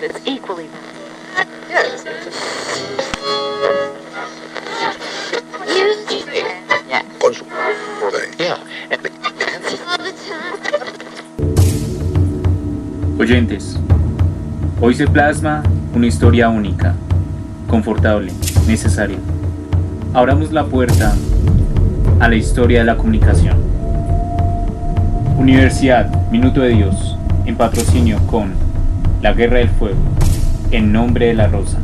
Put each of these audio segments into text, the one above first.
It's equally. Yeah. Yeah. Oyentes, hoy se plasma una historia única, confortable, necesaria. Abramos la puerta a la historia de la comunicación. Universidad Minuto de Dios, en patrocinio con La Guerra del Fuego, En Nombre de la Rosa,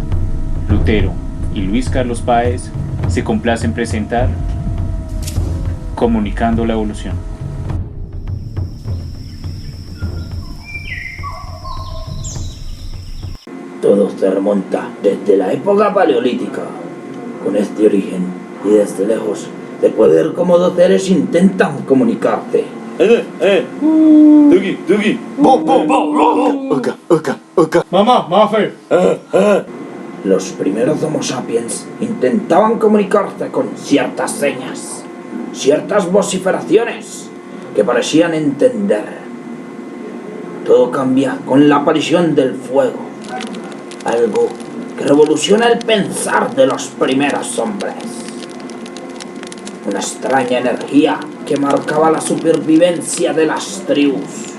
Lutero y Luis Carlos Páez se complace en presentar Comunicando la Evolución. Todo se remonta desde la época paleolítica. Con este origen y desde lejos se puede ver cómo dos seres intentan comunicarse. Dugi. Mamá, Mafe. Los primeros Homo sapiens intentaban comunicarse con ciertas señas, ciertas vociferaciones que parecían entender. Todo cambia con la aparición del fuego, algo que revoluciona el pensar de los primeros hombres. Una extraña energía que marcaba la supervivencia de las tribus.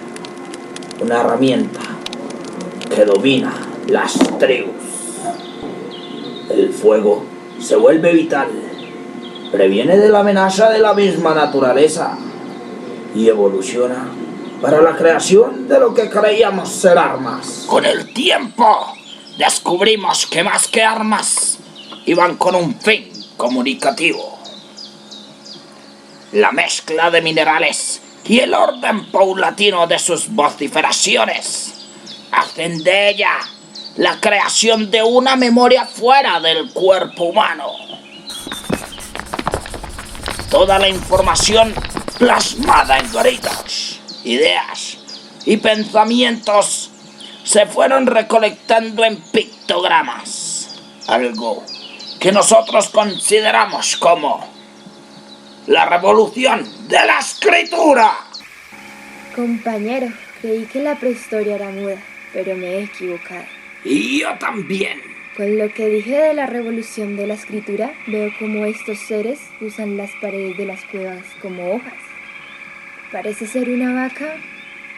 Una herramienta que domina las tribus. El fuego se vuelve vital, previene de la amenaza de la misma naturaleza y evoluciona para la creación de lo que creíamos ser armas. Con el tiempo descubrimos que más que armas iban con un fin comunicativo. La mezcla de minerales y el orden paulatino de sus vociferaciones hacen de ella la creación de una memoria fuera del cuerpo humano. Toda la información plasmada en gritos, ideas y pensamientos se fueron recolectando en pictogramas, algo que nosotros consideramos como la revolución de la escritura. Compañero, creí que la prehistoria era muda, pero me he equivocado. Y yo también. Con lo que dije de la revolución de la escritura, veo cómo estos seres usan las paredes de las cuevas como hojas. ¿Parece ser una vaca?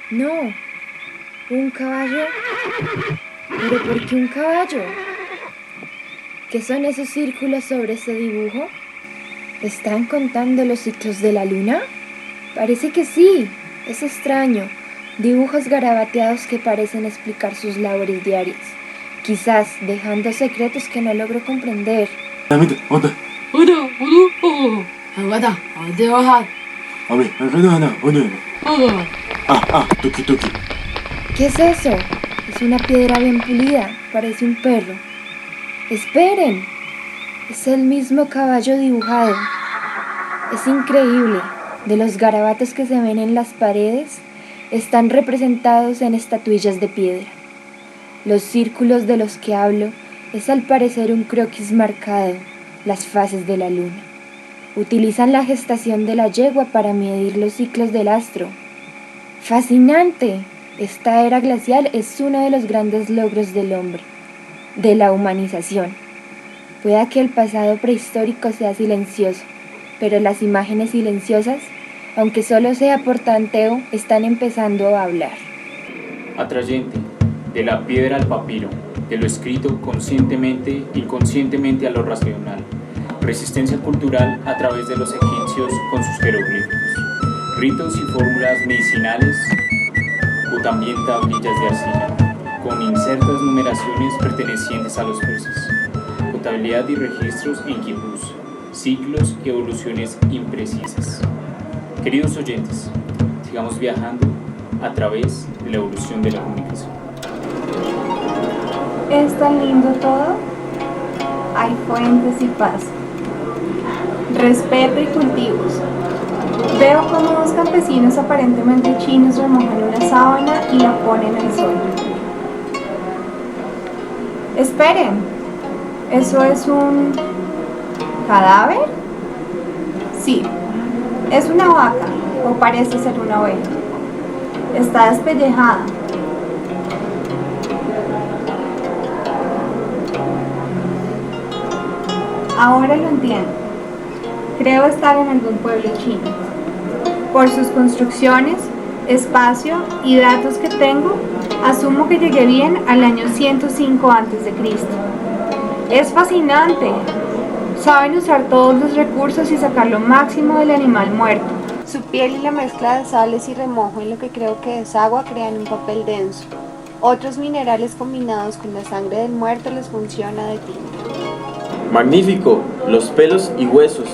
No. ¿Un caballo? ¿Pero por qué un caballo? ¿Qué son esos círculos sobre ese dibujo? ¿Están contando los ciclos de la luna? Parece que sí. Es extraño. Dibujos garabateados que parecen explicar sus labores diarias. Quizás dejando secretos que no logro comprender. ¿Qué es eso? Es una piedra bien pulida. Parece un perro. ¡Esperen! Es el mismo caballo dibujado. Es increíble. De los garabatos que se ven en las paredes, están representados en estatuillas de piedra. Los círculos de los que hablo es al parecer un croquis marcado, las fases de la luna. Utilizan la gestación de la yegua para medir los ciclos del astro. ¡Fascinante! Esta era glacial es uno de los grandes logros del hombre, de la humanización. Pueda que el pasado prehistórico sea silencioso, pero las imágenes silenciosas, aunque solo sea por tanteo, están empezando a hablar. Atrayente, de la piedra al papiro, de lo escrito conscientemente, inconscientemente a lo racional. Resistencia cultural a través de los egipcios con sus jeroglíficos. Ritos y fórmulas medicinales o también tablillas de arcilla, con incertas numeraciones pertenecientes a los persas. Contabilidad y registros en quipus, ciclos y evoluciones imprecisas. Queridos oyentes, sigamos viajando a través de la evolución de la comunicación. ¿Es tan lindo todo? Hay fuentes y paz, respeto y cultivos. Veo como dos campesinos aparentemente chinos remojan una sábana y la ponen al sol. Esperen, ¿eso es un cadáver? Sí, es una vaca, o parece ser una oveja. Está despellejada. Ahora lo entiendo. Creo estar en algún pueblo chino. Por sus construcciones, espacio y datos que tengo, asumo que llegué bien al año 105 a.C. Es fascinante. Saben usar todos los recursos y sacar lo máximo del animal muerto. Su piel y la mezcla de sales y remojo en lo que creo que es agua crean un papel denso. Otros minerales combinados con la sangre del muerto les funciona de tinta. Magnífico, los pelos y huesos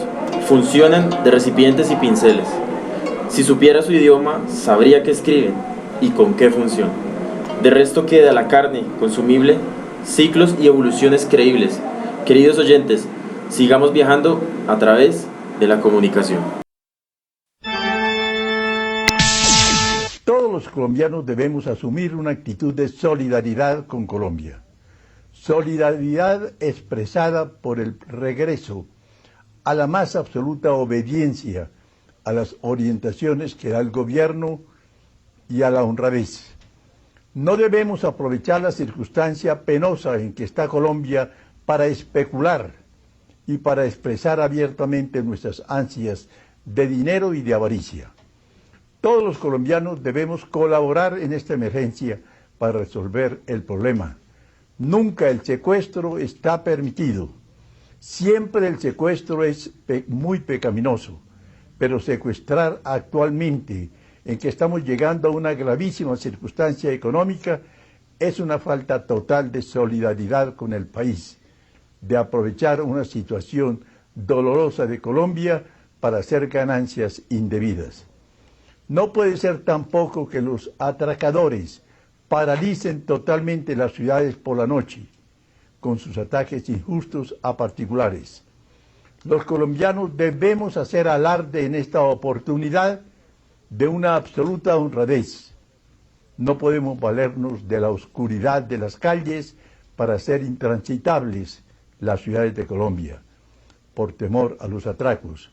funcionan de recipientes y pinceles. Si supiera su idioma, sabría qué escriben y con qué función. De resto queda la carne consumible, ciclos y evoluciones creíbles. Queridos oyentes, sigamos viajando a través de la comunicación. Todos los colombianos debemos asumir una actitud de solidaridad con Colombia. Solidaridad expresada por el regreso a la más absoluta obediencia a las orientaciones que da el gobierno y a la honradez. No debemos aprovechar la circunstancia penosa en que está Colombia para especular y para expresar abiertamente nuestras ansias de dinero y de avaricia. Todos los colombianos debemos colaborar en esta emergencia para resolver el problema. Nunca el secuestro está permitido. Siempre el secuestro es muy pecaminoso, pero secuestrar actualmente, en que estamos llegando a una gravísima circunstancia económica, es una falta total de solidaridad con el país, de aprovechar una situación dolorosa de Colombia para hacer ganancias indebidas. No puede ser tampoco que los atracadores paralicen totalmente las ciudades por la noche, con sus ataques injustos a particulares. Los colombianos debemos hacer alarde en esta oportunidad de una absoluta honradez. No podemos valernos de la oscuridad de las calles para hacer intransitables las ciudades de Colombia, por temor a los atracos.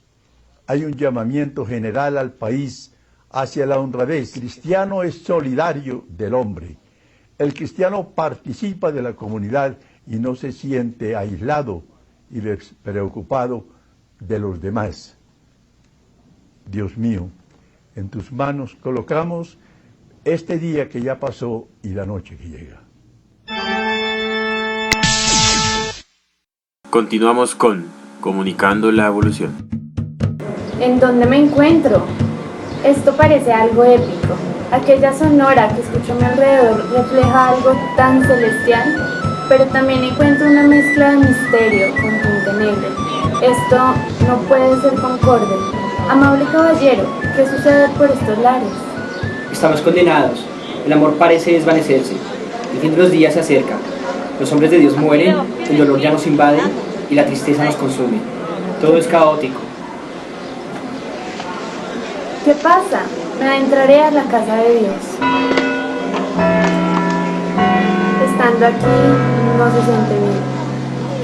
Hay un llamamiento general al país hacia la honradez. El cristiano es solidario del hombre. El cristiano participa de la comunidad y no se siente aislado y despreocupado de los demás. Dios mío, en tus manos colocamos este día que ya pasó y la noche que llega. Continuamos con Comunicando la Evolución. ¿En dónde me encuentro? Esto parece algo épico. Aquella sonora que escucho a mi alrededor refleja algo tan celestial, pero también encuentro una mezcla de misterio con tinte negro. Esto no puede ser concorde. Amable caballero, ¿qué sucede por estos lares? Estamos condenados. El amor parece desvanecerse. El fin de los días se acerca. Los hombres de Dios mueren, el dolor ya nos invade y la tristeza nos consume. Todo es caótico. ¿Qué pasa? Me adentraré a la casa de Dios. Estando aquí, no se siente bien.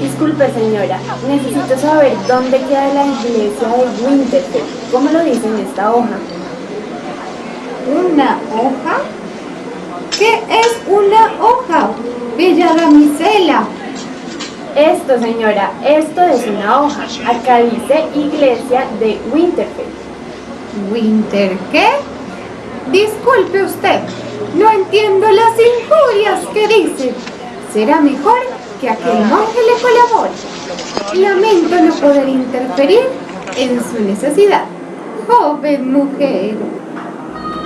Disculpe, señora, necesito saber dónde queda la iglesia de Winterfell. ¿Cómo lo dice en esta hoja? ¿Una hoja? ¿Qué es una hoja, bella damisela? Esto, señora, esto es una hoja. Acá dice iglesia de Winterfell. ¿Winter qué? Disculpe usted, no entiendo las injurias que dice. Será mejor que aquel monje le colabore. Lamento no poder interferir en su necesidad, joven mujer.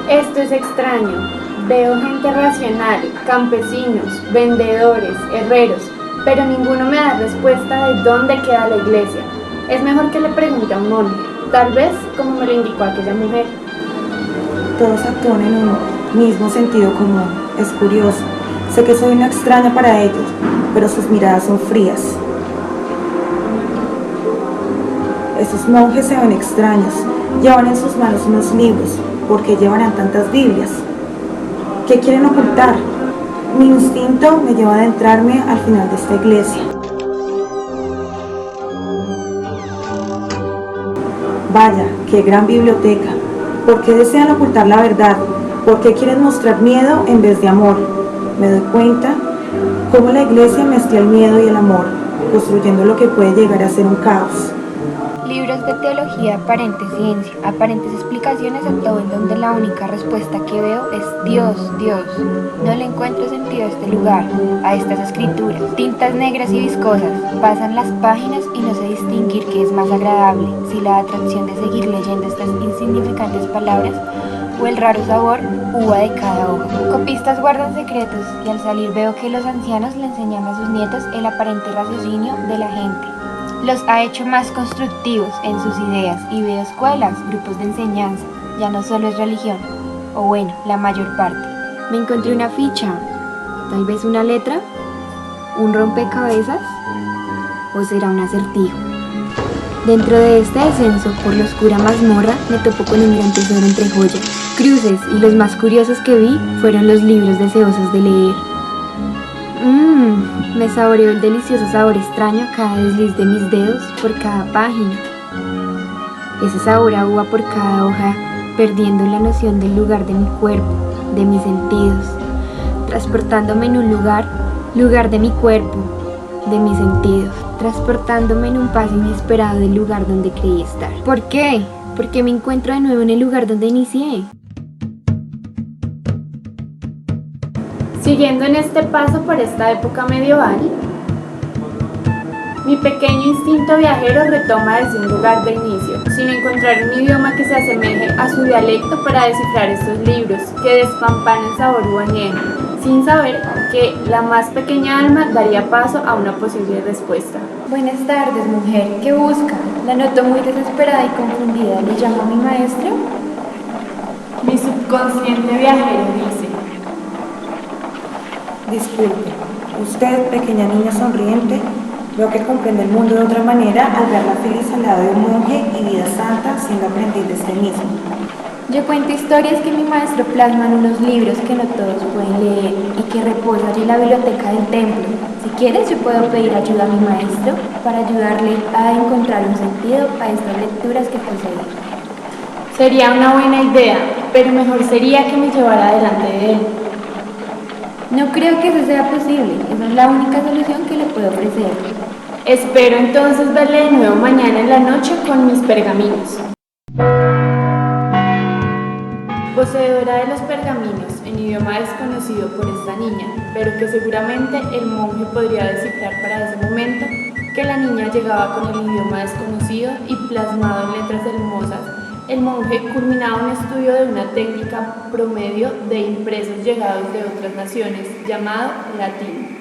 Esto es extraño. Veo gente racional, campesinos, vendedores, herreros, pero ninguno me da respuesta de dónde queda la iglesia. Es mejor que le pregunte a un monje, tal vez como me lo indicó aquella mujer. Todos actúan en un mismo sentido común. Es curioso. Sé que soy una extraña para ellos, pero sus miradas son frías. Esos monjes se ven extraños. Llevan en sus manos unos libros. ¿Por qué llevarán tantas Biblias? ¿Qué quieren ocultar? Mi instinto me lleva a adentrarme al final de esta iglesia. Vaya, qué gran biblioteca. ¿Por qué desean ocultar la verdad? ¿Por qué quieren mostrar miedo en vez de amor? Me doy cuenta cómo la iglesia mezcla el miedo y el amor. construyendo lo que puede llegar a ser un caos. Libros de teología, aparente ciencia, aparentes explicaciones a todo en donde la única respuesta que veo es Dios, Dios. No le encuentro sentido a este lugar, a estas escrituras. Tintas negras y viscosas, pasan las páginas y no sé distinguir qué es más agradable, si la atracción de seguir leyendo estas insignificantes palabras o el raro sabor uva de cada hoja. Copistas guardan secretos y al salir veo que los ancianos le enseñan a sus nietos el aparente raciocinio de la gente. Los ha hecho más constructivos en sus ideas y veo escuelas, grupos de enseñanza, ya no solo es religión, o bueno, la mayor parte. Me encontré una ficha, tal vez una letra, un rompecabezas, o será un acertijo. Dentro de este descenso por la oscura mazmorra me topo con un gran tesoro entre joyas, cruces y los más curiosos que vi fueron los libros deseosos de leer. Me saboreó el delicioso sabor extraño a cada desliz de mis dedos por cada página. Ese sabor a uva por cada hoja, perdiendo la noción del lugar de mi cuerpo, de mis sentidos, transportándome en un lugar de mi cuerpo, de mis sentidos, transportándome en un paso inesperado del lugar donde creí estar. ¿Por qué? Porque me encuentro de nuevo en el lugar donde inicié. Siguiendo en este paso por esta época medieval, mi pequeño instinto viajero retoma desde un lugar de inicio, sin encontrar un idioma que se asemeje a su dialecto para descifrar estos libros que despampanan sabor añejo, sin saber que la más pequeña alma daría paso a una posible respuesta. Buenas tardes, mujer. ¿Qué busca? La noto muy desesperada y confundida. ¿Le llamo a mi maestro? Mi subconsciente viajero dice: Disculpe, usted, pequeña niña sonriente, veo que comprende el mundo de otra manera al verla feliz al lado de un monje y vida santa siendo aprendiz de este mismo. Yo cuento historias que mi maestro plasma en unos libros que no todos pueden leer y que reposan en la biblioteca del templo. Si quieres, yo puedo pedir ayuda a mi maestro para ayudarle a encontrar un sentido a estas lecturas que posee. Sería una buena idea, pero mejor sería que me llevara delante de él. No creo que eso sea posible, esa es la única solución que le puedo ofrecer. Espero entonces verle de nuevo mañana en la noche con mis pergaminos. Poseedora de los pergaminos en idioma desconocido por esta niña, pero que seguramente el monje podría descifrar para ese momento, que la niña llegaba con el idioma desconocido y plasmado en letras hermosas, el monje culminaba un estudio de una técnica promedio de impresos llegados de otras naciones, llamado latín.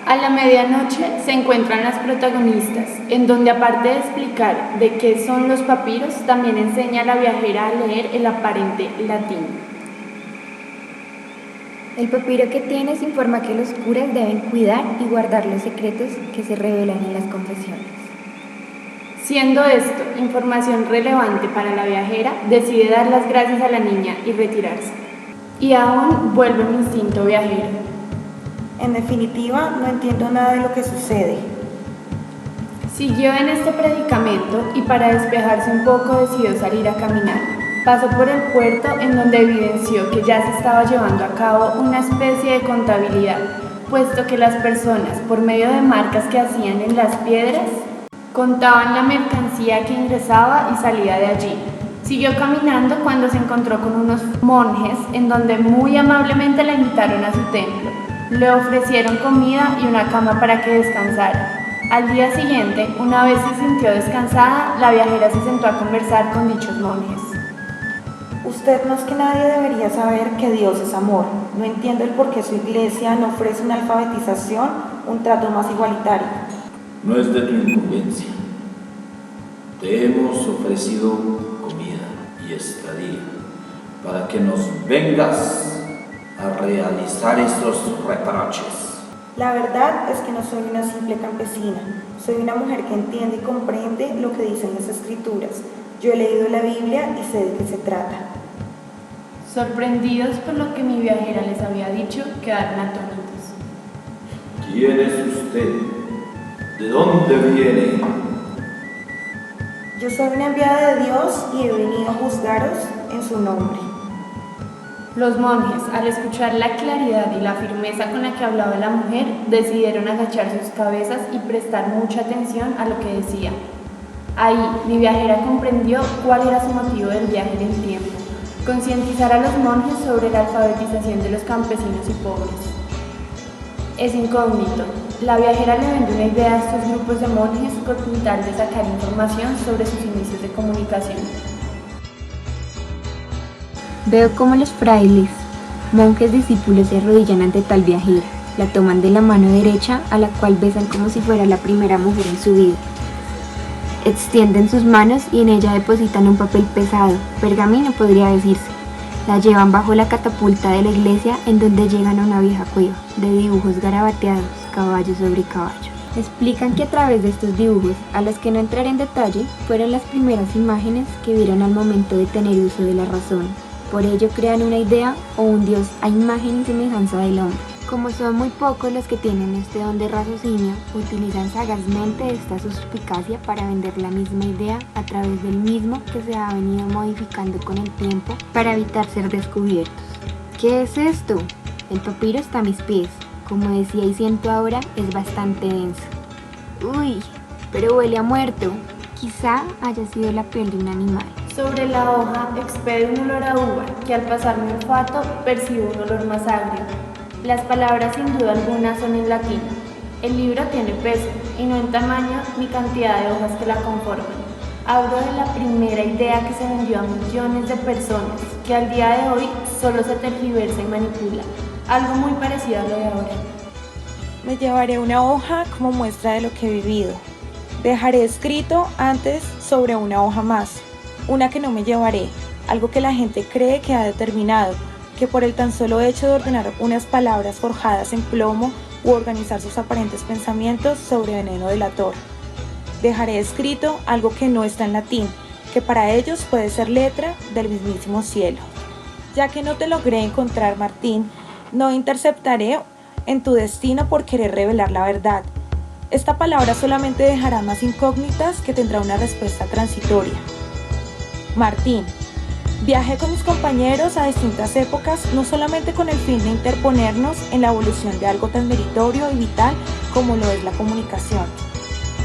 A la medianoche se encuentran las protagonistas, en donde aparte de explicar de qué son los papiros, también enseña a la viajera a leer el aparente latín. El papiro que tienes informa que los curas deben cuidar y guardar los secretos que se revelan en las confesiones. Siendo esto información relevante para la viajera, decide dar las gracias a la niña y retirarse. Y aún vuelve mi instinto viajero. En definitiva, no entiendo nada de lo que sucede. Siguió en este predicamento y para despejarse un poco decidió salir a caminar. Pasó por el puerto en donde evidenció que ya se estaba llevando a cabo una especie de contabilidad, puesto que las personas, por medio de marcas que hacían en las piedras, contaban la mercancía que ingresaba y salía de allí. Siguió caminando cuando se encontró con unos monjes en donde muy amablemente la invitaron a su templo. Le ofrecieron comida y una cama para que descansara. Al día siguiente, una vez se sintió descansada, la viajera se sentó a conversar con dichos monjes. Usted más que nadie debería saber que Dios es amor. No entiendo el por qué su iglesia no ofrece una alfabetización, un trato más igualitario. No es de tu incumbencia. Te hemos ofrecido comida y estadía para que nos vengas a realizar estos reproches. La verdad es que no soy una simple campesina. Soy una mujer que entiende y comprende lo que dicen las escrituras. Yo he leído la Biblia y sé de qué se trata. Sorprendidos por lo que mi viajera les había dicho, quedaron atónitos. ¿Quién es usted? ¿De dónde viene? Yo soy una enviada de Dios y he venido a juzgaros en su nombre. Los monjes, al escuchar la claridad y la firmeza con la que hablaba la mujer, decidieron agachar sus cabezas y prestar mucha atención a lo que decía. Ahí, mi viajera comprendió cuál era su motivo del viaje en el tiempo: concientizar a los monjes sobre la alfabetización de los campesinos y pobres. Es incógnito. La viajera le vende una idea a estos grupos de monjes con tal de sacar información sobre sus inicios de comunicación. Veo cómo los frailes, monjes discípulos, se arrodillan ante tal viajera, la toman de la mano derecha, a la cual besan como si fuera la primera mujer en su vida. Extienden sus manos y en ella depositan un papel pesado, pergamino podría decirse. La llevan bajo la catapulta de la iglesia, en donde llegan a una vieja cueva de dibujos garabateados, caballo sobre caballo. Explican que a través de estos dibujos, a los que no entraré en detalle, fueron las primeras imágenes que vieron al momento de tener uso de la razón. Por ello crean una idea o un dios a imagen y semejanza del hombre. Como son muy pocos los que tienen este don de raciocinio, utilizan sagazmente esta suspicacia para vender la misma idea a través del mismo que se ha venido modificando con el tiempo para evitar ser descubiertos. ¿Qué es esto? El papiro está a mis pies. Como decía y siento ahora, es bastante denso. Uy, pero huele a muerto. Quizá haya sido la piel de un animal. Sobre la hoja expede un olor a uva, que al pasar mi olfato percibo un olor más agrio. Las palabras sin duda alguna son en latín. El libro tiene peso, y no en tamaño ni cantidad de hojas que la conforman. Hablo de la primera idea que se vendió a millones de personas, que al día de hoy solo se tergiversa y manipula. Algo muy parecido a lo de ahora. Me llevaré una hoja como muestra de lo que he vivido. Dejaré escrito antes sobre una hoja más, una que no me llevaré, algo que la gente cree que ha determinado, que por el tan solo hecho de ordenar unas palabras forjadas en plomo u organizar sus aparentes pensamientos sobre veneno delator. Dejaré escrito algo que no está en latín, que para ellos puede ser letra del mismísimo cielo. Ya que no te logré encontrar, Martín, no interceptaré en tu destino por querer revelar la verdad. Esta palabra solamente dejará más incógnitas que tendrá una respuesta transitoria. Martín, viajé con mis compañeros a distintas épocas, no solamente con el fin de interponernos en la evolución de algo tan meritorio y vital como lo es la comunicación.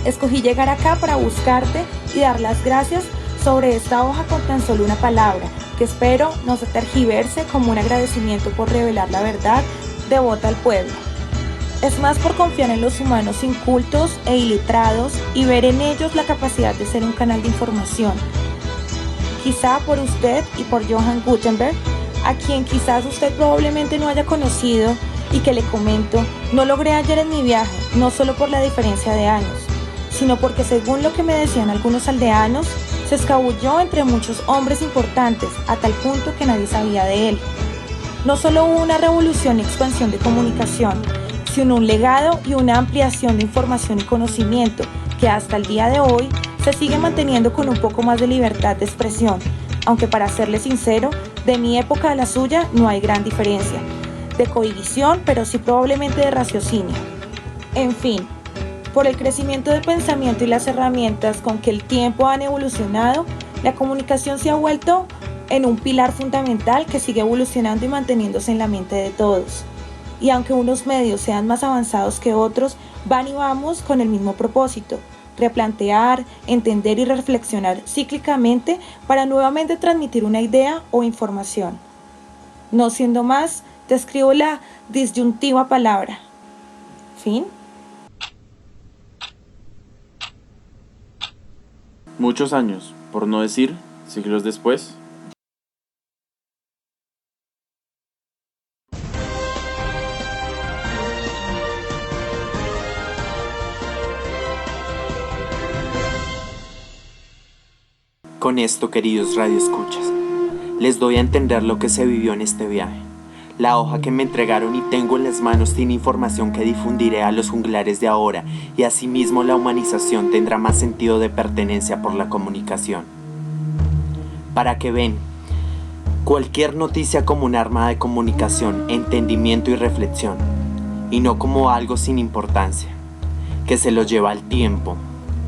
Escogí llegar acá para buscarte y dar las gracias sobre esta hoja con tan solo una palabra, que espero no se tergiverse como un agradecimiento por revelar la verdad devota al pueblo. Es más por confiar en los humanos incultos e iletrados y ver en ellos la capacidad de ser un canal de información. Quizá por usted y por Johann Gutenberg, a quien quizás usted probablemente no haya conocido y que le comento, no logré hallar en mi viaje, no solo por la diferencia de años, sino porque según lo que me decían algunos aldeanos, se escabulló entre muchos hombres importantes a tal punto que nadie sabía de él. No solo hubo una revolución y expansión de comunicación, sino un legado y una ampliación de información y conocimiento que hasta el día de hoy se sigue manteniendo con un poco más de libertad de expresión, aunque para serle sincero, de mi época a la suya no hay gran diferencia, de cohibición, pero sí probablemente de raciocinio. En fin, por el crecimiento del pensamiento y las herramientas con que el tiempo han evolucionado, la comunicación se ha vuelto en un pilar fundamental que sigue evolucionando y manteniéndose en la mente de todos. Y aunque unos medios sean más avanzados que otros, van y vamos con el mismo propósito: replantear, entender y reflexionar cíclicamente para nuevamente transmitir una idea o información. No siendo más, te escribo la disyuntiva palabra. Fin. Muchos años, por no decir siglos después. Con esto, queridos radioescuchas, les doy a entender lo que se vivió en este viaje. La hoja que me entregaron y tengo en las manos tiene información que difundiré a los juglares de ahora, y asimismo la humanización tendrá más sentido de pertenencia por la comunicación. Para que ven, cualquier noticia como un arma de comunicación, entendimiento y reflexión, y no como algo sin importancia, que se lo lleva el tiempo.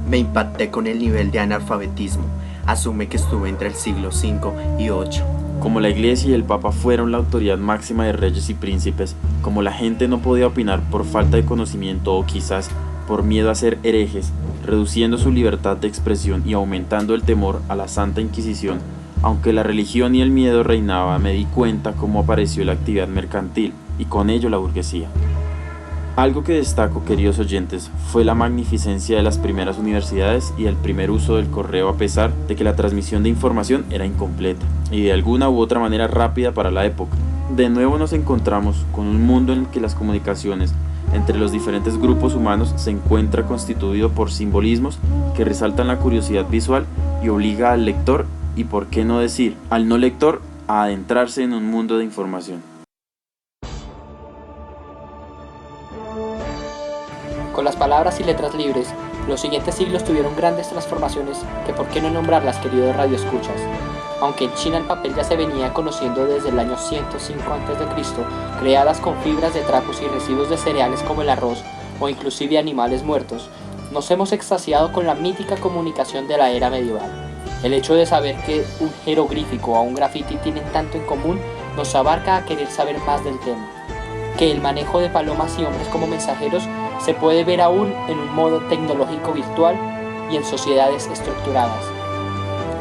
Me impacté con el nivel de analfabetismo. Asume que estuve entre el siglo V y VIII. Como la Iglesia y el Papa fueron la autoridad máxima de reyes y príncipes, como la gente no podía opinar por falta de conocimiento o quizás por miedo a ser herejes, reduciendo su libertad de expresión y aumentando el temor a la Santa Inquisición, aunque la religión y el miedo reinaba, me di cuenta cómo apareció la actividad mercantil y con ello la burguesía. Algo que destaco, queridos oyentes, fue la magnificencia de las primeras universidades y el primer uso del correo, a pesar de que la transmisión de información era incompleta y de alguna u otra manera rápida para la época. De nuevo nos encontramos con un mundo en el que las comunicaciones entre los diferentes grupos humanos se encuentra constituido por simbolismos que resaltan la curiosidad visual y obliga al lector, y por qué no decir, al no lector, a adentrarse en un mundo de información. Con las palabras y letras libres, los siguientes siglos tuvieron grandes transformaciones que por qué no nombrarlas, queridos radioescuchas. Aunque en China el papel ya se venía conociendo desde el año 105 a.C., creadas con fibras de trapos y residuos de cereales como el arroz o inclusive animales muertos, nos hemos extasiado con la mítica comunicación de la era medieval. El hecho de saber que un jeroglífico o un grafiti tienen tanto en común nos abarca a querer saber más del tema. Que el manejo de palomas y hombres como mensajeros se puede ver aún en un modo tecnológico virtual y en sociedades estructuradas.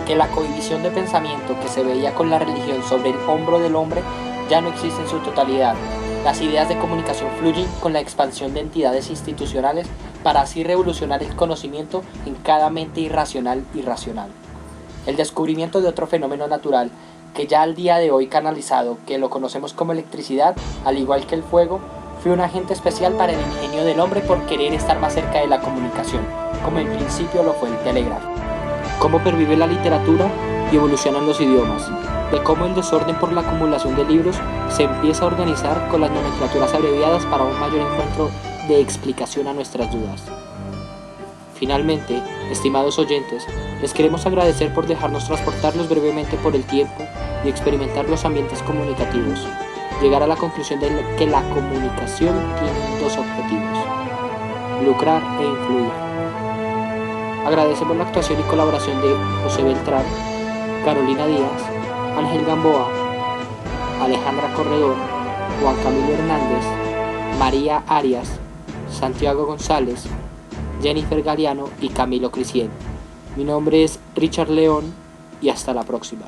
Que la cohibición de pensamiento que se veía con la religión sobre el hombro del hombre ya no existe en su totalidad. Las ideas de comunicación fluyen con la expansión de entidades institucionales para así revolucionar el conocimiento en cada mente irracional y racional. El descubrimiento de otro fenómeno natural que ya al día de hoy canalizado, que lo conocemos como electricidad, al igual que el fuego, fue un agente especial para el ingenio del hombre por querer estar más cerca de la comunicación, como en principio lo fue el telégrafo. Cómo pervive la literatura y evolucionan los idiomas, de cómo el desorden por la acumulación de libros se empieza a organizar con las nomenclaturas abreviadas para un mayor encuentro de explicación a nuestras dudas. Finalmente, estimados oyentes, les queremos agradecer por dejarnos transportarlos brevemente por el tiempo y experimentar los ambientes comunicativos. Llegar a la conclusión de que la comunicación tiene dos objetivos: lucrar e influir. Agradecemos la actuación y colaboración de José Beltrán, Carolina Díaz, Ángel Gamboa, Alejandra Corredor, Juan Camilo Hernández, María Arias, Santiago González, Jennifer Galeano y Camilo Cricien. Mi nombre es Richard León y hasta la próxima.